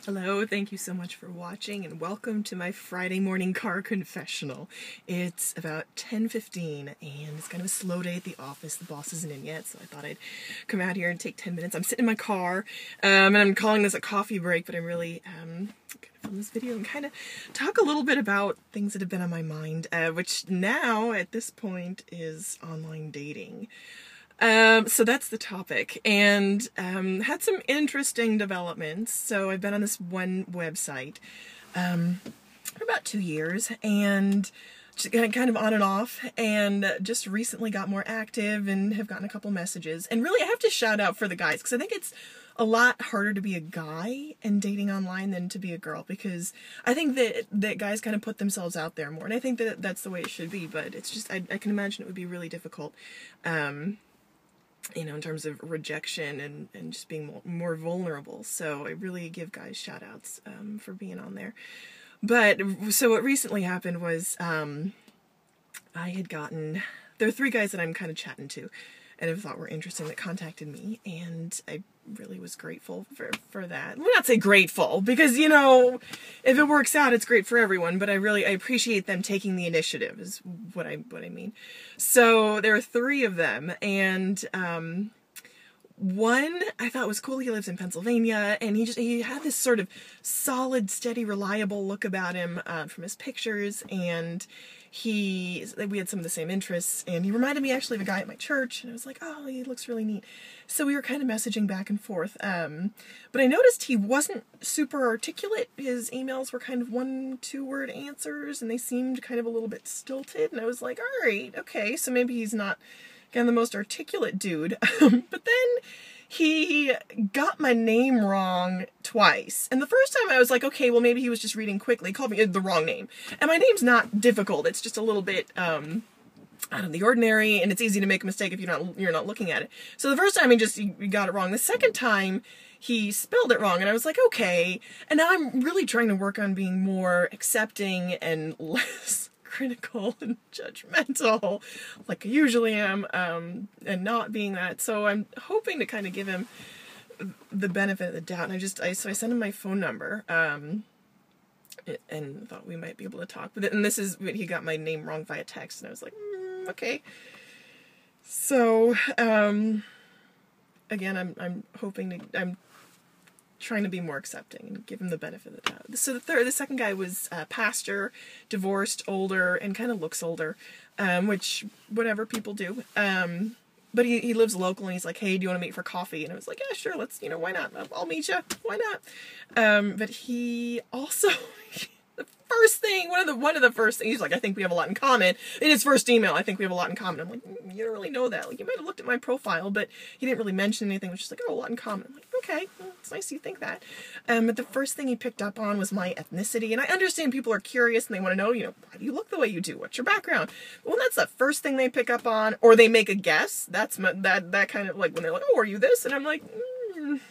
Hello, thank you so much for watching and welcome to my Friday morning car confessional. It's about 10:15 and it's kind of a slow day at the office. The boss isn't in yet, so I thought I'd come out here and take 10 minutes. I'm sitting in my car and I'm calling this a coffee break, but I'm really going to film this video and kind of talk a little bit about things that have been on my mind, which now at this point is online dating. So that's the topic, and had some interesting developments. So I've been on this one website for about 2 years, and just kind of on and off, and just recently got more active and have gotten a couple messages. And really, I have to shout out for the guys, because I think it's a lot harder to be a guy and dating online than to be a girl, because I think that guys kind of put themselves out there more, and I think that that's the way it should be, but it's just, I can imagine it would be really difficult. You know, in terms of rejection and just being more vulnerable. So I really give guys shout outs for being on there. But so what recently happened was I had gotten, there are 3 guys that I'm kind of chatting to and I thought were interesting that contacted me, and I really was grateful for that. Well, not say grateful, because, you know, if it works out, it's great for everyone, but I appreciate them taking the initiative, is what I mean. So there are 3 of them, and one I thought was cool. He lives in Pennsylvania, and he had this sort of solid, steady, reliable look about him from his pictures, and we had some of the same interests, and he reminded me actually of a guy at my church, and I was like, oh, he looks really neat. So we were kind of messaging back and forth, but I noticed he wasn't super articulate. His emails were kind of 1-2 word answers, and they seemed kind of a little bit stilted, and I was like, all right, okay, so maybe he's not kind of the most articulate dude. But then he got my name wrong twice. And the first time I was like, okay, well, maybe he was just reading quickly. He called me the wrong name. And my name's not difficult. It's just a little bit out of the ordinary, and it's easy to make a mistake if you're not looking at it. So the first time he got it wrong. The second time he spelled it wrong, and I was like, okay. And now I'm really trying to work on being more accepting and less critical and judgmental, like I usually am, and not being that. So I'm hoping to kind of give him the benefit of the doubt, and so I sent him my phone number, and thought we might be able to talk. And this is when he got my name wrong via text, and I was like, okay. So again, I'm trying to be more accepting and give him the benefit of the doubt. So the second guy was a pastor, divorced, older, and kind of looks older, which whatever, people do. But he lives local, and he's like, hey, do you want to meet for coffee? And I was like, yeah, sure, let's, why not? I'll meet you. Why not? But he also, the first thing, one of the first things, he's like, I think we have a lot in common. In his first email, I think we have a lot in common. I'm like, you don't really know that. Like, you might have looked at my profile, but he didn't really mention anything. It was just like, oh, a lot in common. I'm like, okay, well, it's nice you think that. But the first thing he picked up on was my ethnicity. And I understand people are curious and they want to know, why do you look the way you do? What's your background? Well, that's the first thing they pick up on, or they make a guess. That's that kind of, like, when they're like, oh, are you this? And I'm like, okay,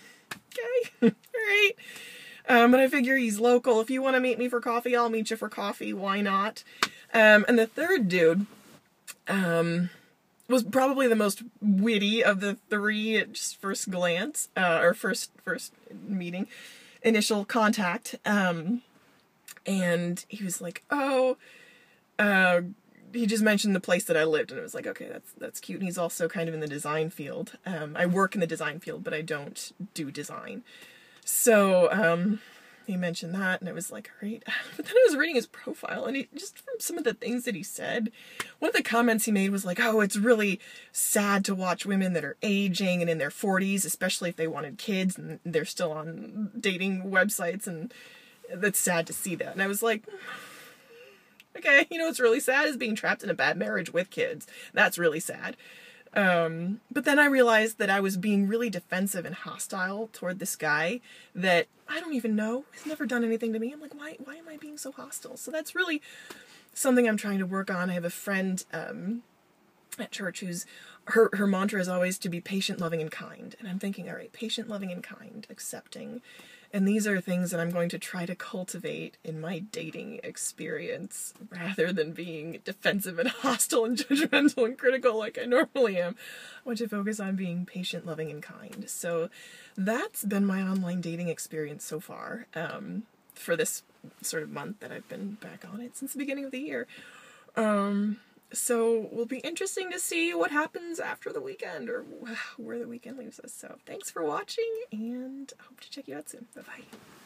all right. But I figure he's local. If you want to meet me for coffee, I'll meet you for coffee. Why not? And the third dude was probably the most witty of the 3 at just first glance, or first meeting, initial contact. And he was like, oh, he just mentioned the place that I lived, and it was like, okay, that's cute. And he's also kind of in the design field. I work in the design field, but I don't do design. So, he mentioned that, and I was like, all right. But then I was reading his profile, and just from some of the things that he said, one of the comments he made was like, oh, it's really sad to watch women that are aging and in their 40s, especially if they wanted kids, and they're still on dating websites, and that's sad to see that. And I was like, okay, what's really sad is being trapped in a bad marriage with kids. That's really sad. But then I realized that I was being really defensive and hostile toward this guy that I don't even know. He's never done anything to me. I'm like, why am I being so hostile? So that's really something I'm trying to work on. I have a friend, at church who's her mantra is always to be patient, loving, and kind. And I'm thinking, all right, patient, loving, and kind, accepting. And these are things that I'm going to try to cultivate in my dating experience rather than being defensive and hostile and judgmental and critical like I normally am. I want to focus on being patient, loving, and kind. So that's been my online dating experience so far, for this sort of month that I've been back on it since the beginning of the year. So will be interesting to see what happens after the weekend, or where the weekend leaves us. So thanks for watching, and I hope to check you out soon. Bye-bye.